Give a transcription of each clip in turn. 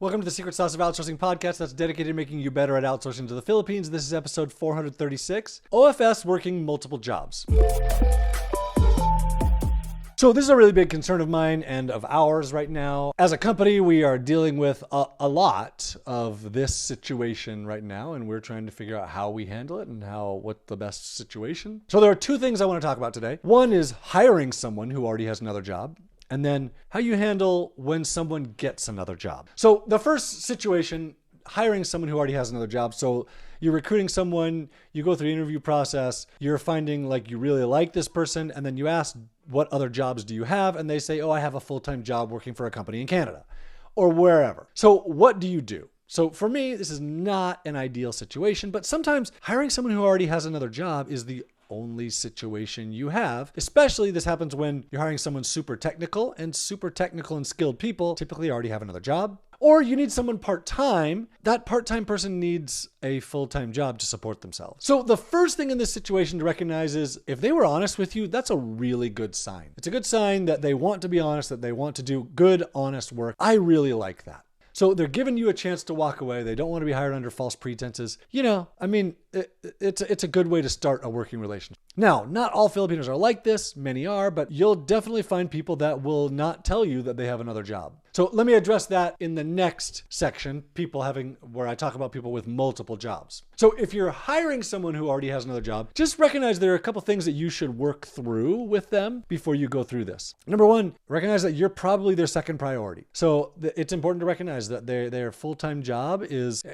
Welcome to the Secret Sauce of Outsourcing podcast that's dedicated to making you better at outsourcing to the Philippines. This is episode 436, OFS working multiple jobs. So this is a really big concern of mine and of ours right now. As a company, we are dealing with a lot of this situation right now, and we're trying to figure out how we handle it and what's the best situation. So there are two things I want to talk about today. One is hiring someone who already has another job, and then how you handle when someone gets another job. So the first situation, hiring someone who already has another job. So you're recruiting someone, you go through the interview process, you're finding like you really like this person, and then you ask, what other jobs do you have? And they say, oh, I have a full-time job working for a company in Canada or wherever. So what do you do? So for me, this is not an ideal situation, but sometimes hiring someone who already has another job is the only situation you have. Especially this happens when you're hiring someone super technical and skilled people typically already have another job. Or you need someone part-time. That part-time person needs a full-time job to support themselves. So the first thing in this situation to recognize is if they were honest with you, that's a really good sign. It's a good sign that they want to be honest, that they want to do good, honest work. I really like that. So they're giving you a chance to walk away. They don't want to be hired under false pretenses. It's a good way to start a working relationship. Now, not all Filipinos are like this. Many are, but you'll definitely find people that will not tell you that they have another job. So let me address that in the next section, where I talk about people with multiple jobs. So if you're hiring someone who already has another job, just recognize there are a couple things that you should work through with them before you go through this. Number one, recognize that you're probably their second priority. So it's important to recognize that their full-time job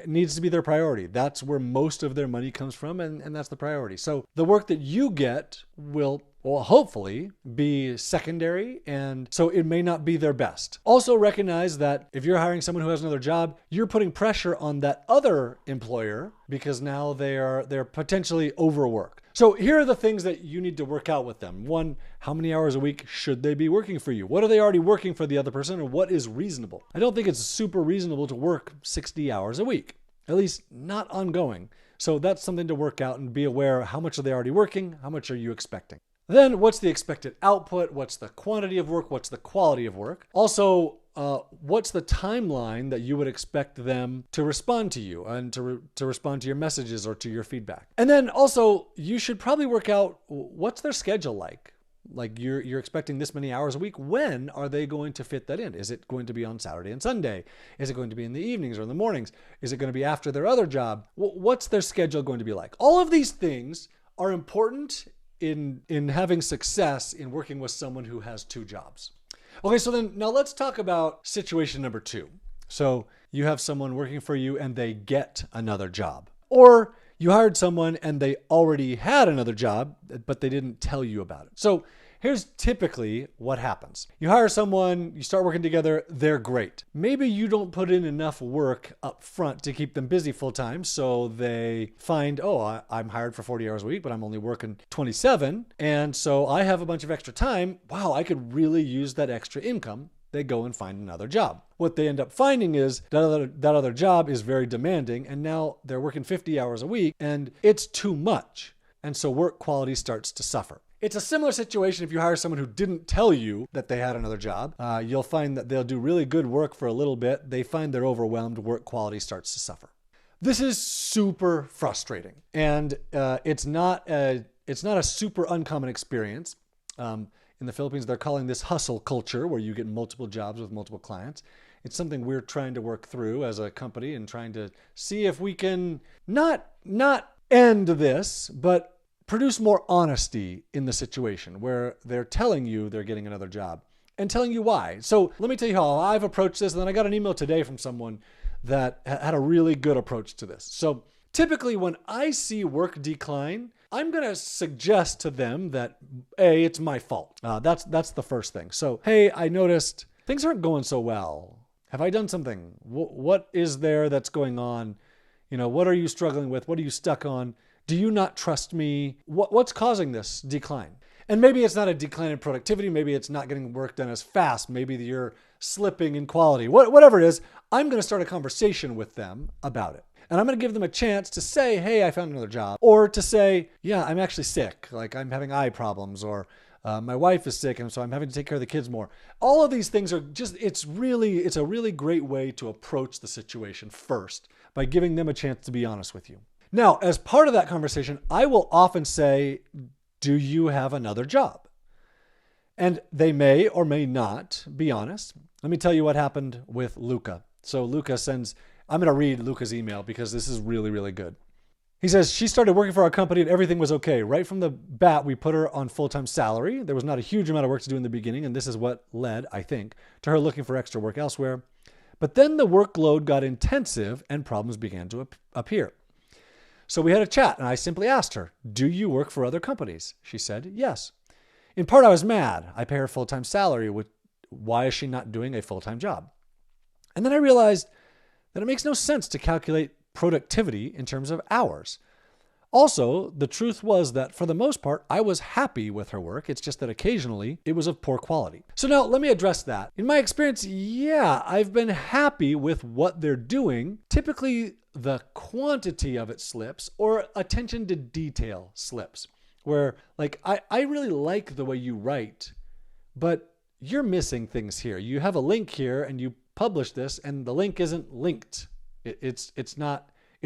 needs to be their priority. That's where most of their money comes from, and that's the priority. So the work that you get will hopefully be secondary, and so it may not be their best. Also recognize that if you're hiring someone who has another job, you're putting pressure on that other employer because now they're potentially overworked. So here are the things that you need to work out with them. One, how many hours a week should they be working for you? What are they already working for the other person, and what is reasonable? I don't think it's super reasonable to work 60 hours a week, at least not ongoing. So that's something to work out and be aware of how much are they already working, how much are you expecting. Then what's the expected output? What's the quantity of work? What's the quality of work? Also, what's the timeline that you would expect them to respond to you and to respond to your messages or to your feedback? And then also, you should probably work out what's their schedule like. Like you're expecting this many hours a week. When are they going to fit that in? Is it going to be on Saturday and Sunday? Is it going to be in the evenings or in the mornings? Is it going to be after their other job? What's their schedule going to be like? All of these things are important in having success in working with someone who has two jobs. Okay, so then now let's talk about situation number two. So you have someone working for you and they get another job. Or you hired someone and they already had another job, but they didn't tell you about it. So here's typically what happens. You hire someone, you start working together, they're great. Maybe you don't put in enough work up front to keep them busy full time, so they find, I'm hired for 40 hours a week, but I'm only working 27, and so I have a bunch of extra time. Wow, I could really use that extra income. They go and find another job. What they end up finding is that other job is very demanding, and now they're working 50 hours a week, and it's too much, and so work quality starts to suffer. It's a similar situation if you hire someone who didn't tell you that they had another job. You'll find that they'll do really good work for a little bit. They find they're overwhelmed. Work quality starts to suffer. This is super frustrating, and it's not a super uncommon experience. In the Philippines, they're calling this hustle culture, where you get multiple jobs with multiple clients. It's something we're trying to work through as a company and trying to see if we can not end this, but produce more honesty in the situation where they're telling you they're getting another job and telling you why. So let me tell you how I've approached this. And then I got an email today from someone that had a really good approach to this. So typically when I see work decline, I'm going to suggest to them that it's my fault. That's the first thing. So, hey, I noticed things aren't going so well. Have I done something? What is there that's going on? What are you struggling with? What are you stuck on? Do you not trust me? What's causing this decline? And maybe it's not a decline in productivity. Maybe it's not getting work done as fast. Maybe you're slipping in quality. Whatever it is, I'm going to start a conversation with them about it. And I'm going to give them a chance to say, hey, I found another job. Or to say, yeah, I'm actually sick. Like I'm having eye problems, or My wife is sick, and so I'm having to take care of the kids more. All of these things are just, it's a really great way to approach the situation first by giving them a chance to be honest with you. Now, as part of that conversation, I will often say, do you have another job? And they may or may not be honest. Let me tell you what happened with Luca. So Luca sends, I'm going to read Luca's email because this is really, really good. He says, she started working for our company and everything was okay. Right from the bat, we put her on full-time salary. There was not a huge amount of work to do in the beginning, and this is what led, I think, to her looking for extra work elsewhere. But then the workload got intensive and problems began to appear. So we had a chat, and I simply asked her, do you work for other companies? She said, yes. In part, I was mad. I pay her full-time salary. Why is she not doing a full-time job? And then I realized that it makes no sense to calculate productivity in terms of hours. Also, the truth was that for the most part, I was happy with her work. It's just that occasionally it was of poor quality. So now let me address that. In my experience, yeah, I've been happy with what they're doing. Typically, the quantity of it slips or attention to detail slips. Where like, I really like the way you write, but you're missing things here. You have a link here and you publish this and the link isn't linked. It's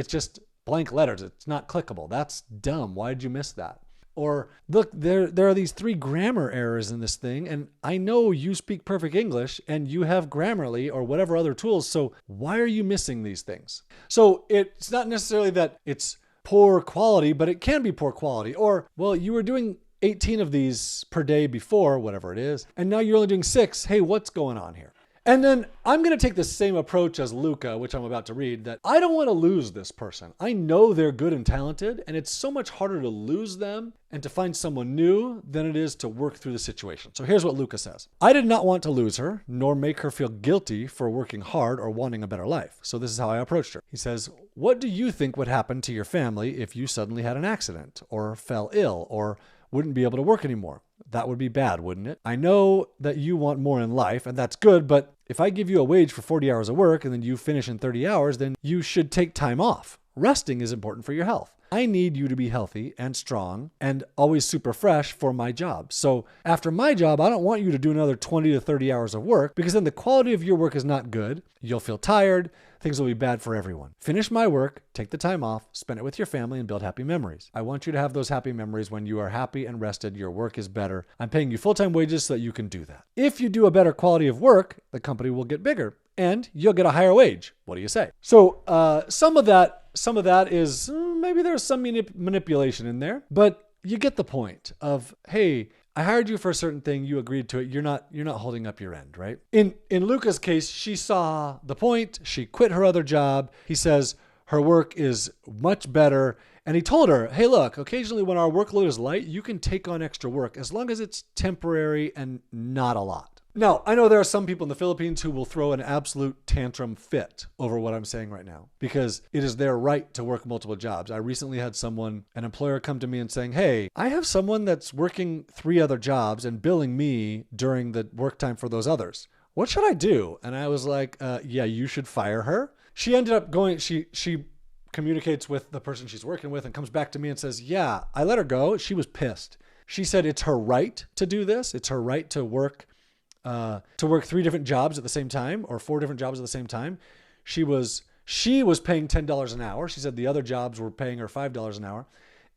just blank letters. It's not clickable. That's dumb. Why did you miss that? Or look, there are these 3 grammar errors in this thing. And I know you speak perfect English and you have Grammarly or whatever other tools. So why are you missing these things? So it's not necessarily that it's poor quality, but it can be poor quality. Or, well, you were doing 18 of these per day before, whatever it is, and now you're only doing 6. Hey, what's going on here? And then I'm going to take the same approach as Luca, which I'm about to read, that I don't want to lose this person. I know they're good and talented, and it's so much harder to lose them and to find someone new than it is to work through the situation. So here's what Luca says. I did not want to lose her, nor make her feel guilty for working hard or wanting a better life. So this is how I approached her. He says, what do you think would happen to your family if you suddenly had an accident or fell ill or wouldn't be able to work anymore? That would be bad, wouldn't it? I know that you want more in life, and that's good, but if I give you a wage for 40 hours of work and then you finish in 30 hours, then you should take time off. Resting is important for your health. I need you to be healthy and strong and always super fresh for my job. So after my job, I don't want you to do another 20 to 30 hours of work because then the quality of your work is not good. You'll feel tired. Things will be bad for everyone. Finish my work, take the time off, spend it with your family, and build happy memories. I want you to have those happy memories when you are happy and rested. Your work is better. I'm paying you full-time wages so that you can do that. If you do a better quality of work, the company will get bigger and you'll get a higher wage. What do you say? So some of that is maybe there's some manipulation in there, but you get the point of, hey, I hired you for a certain thing. You agreed to it. You're not holding up your end, right? In Luca's case, she saw the point. She quit her other job. He says her work is much better. And he told her, hey, look, occasionally when our workload is light, you can take on extra work as long as it's temporary and not a lot. Now, I know there are some people in the Philippines who will throw an absolute tantrum fit over what I'm saying right now because it is their right to work multiple jobs. I recently had an employer come to me and saying, hey, I have someone that's working 3 other jobs and billing me during the work time for those others. What should I do? And I was like, yeah, you should fire her. She ended up going, she communicates with the person she's working with and comes back to me and says, yeah, I let her go. She was pissed. She said it's her right to do this. It's her right to work 3 different jobs at the same time or 4 different jobs at the same time. She was paying $10 an hour. She said the other jobs were paying her $5 an hour.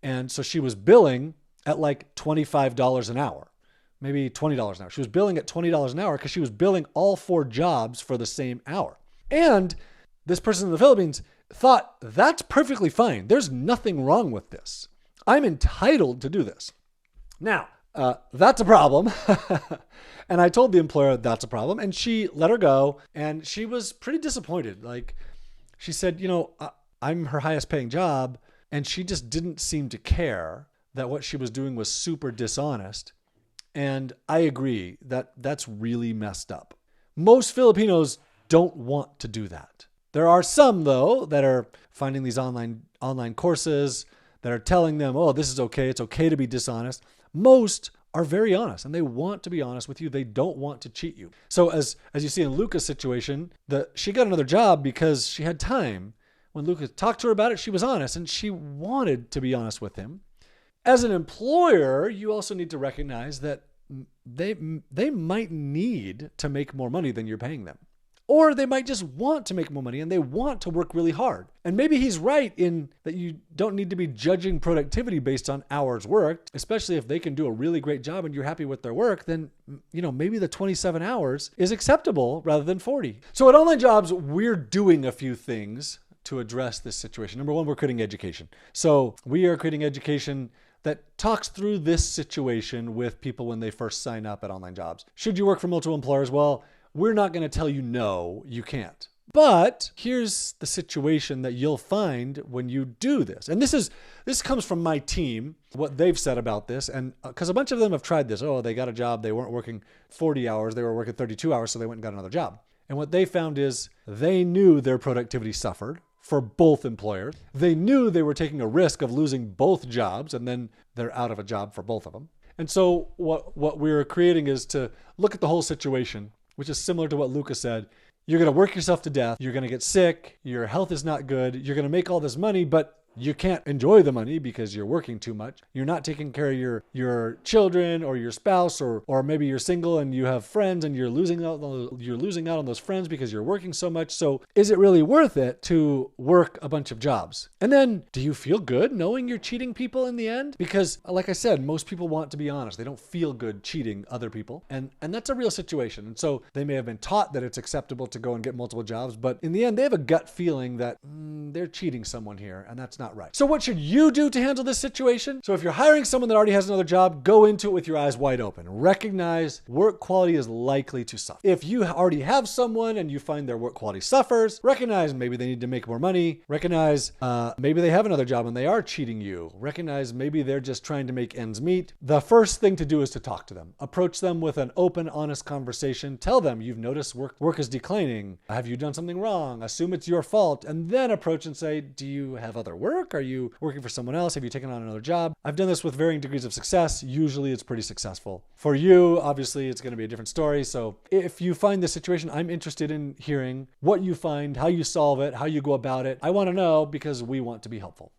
And so she was billing at like $25 an hour, maybe $20 an hour. She was billing at $20 an hour because she was billing all 4 jobs for the same hour. And this person in the Philippines thought that's perfectly fine. There's nothing wrong with this. I'm entitled to do this. Now, that's a problem. And I told the employer that's a problem. And she let her go. And she was pretty disappointed. Like she said, I'm her highest paying job. And she just didn't seem to care that what she was doing was super dishonest. And I agree that that's really messed up. Most Filipinos don't want to do that. There are some, though, that are finding these online courses that are telling them, oh, this is okay. It's okay to be dishonest. Most are very honest and they want to be honest with you. They don't want to cheat you. So as you see in Luca's situation, she got another job because she had time. When Luca talked to her about it, she was honest and she wanted to be honest with him. As an employer, you also need to recognize that they might need to make more money than you're paying them. Or they might just want to make more money and they want to work really hard. And maybe he's right in that you don't need to be judging productivity based on hours worked, especially if they can do a really great job and you're happy with their work, then, maybe the 27 hours is acceptable rather than 40. So at Online Jobs, we're doing a few things to address this situation. Number one, we're creating education. So we are creating education that talks through this situation with people when they first sign up at Online Jobs. Should you work for multiple employers? Well, we're not going to tell you no, you can't. But here's the situation that you'll find when you do this. And this comes from my team, what they've said about this. And because a bunch of them have tried this. Oh, they got a job. They weren't working 40 hours. They were working 32 hours. So they went and got another job. And what they found is they knew their productivity suffered for both employers. They knew they were taking a risk of losing both jobs. And then they're out of a job for both of them. And so what we're creating is to look at the whole situation, which is similar to what Luca said. You're going to work yourself to death. You're going to get sick. Your health is not good. You're going to make all this money, but you can't enjoy the money because you're working too much. You're not taking care of your children or your spouse, or maybe you're single and you have friends and you're losing out on those friends because you're working so much. So is it really worth it to work a bunch of jobs? And then do you feel good knowing you're cheating people in the end? Because like I said, most people want to be honest. They don't feel good cheating other people. And that's a real situation. And so they may have been taught that it's acceptable to go and get multiple jobs, but in the end, they have a gut feeling that they're cheating someone here, and that's not right. So what should you do to handle this situation? So if you're hiring someone that already has another job, go into it with your eyes wide open. Recognize work quality is likely to suffer. If you already have someone and you find their work quality suffers, recognize maybe they need to make more money. Recognize maybe they have another job and they are cheating you. Recognize maybe they're just trying to make ends meet. The first thing to do is to talk to them. Approach them with an open, honest conversation. Tell them you've noticed work is declining. Have you done something wrong? Assume it's your fault. And then approach and say, do you have other work? Are you working for someone else? Have you taken on another job? I've done this with varying degrees of success. Usually it's pretty successful. For you, obviously it's going to be a different story. So if you find this situation, I'm interested in hearing what you find, how you solve it, how you go about it. I want to know because we want to be helpful.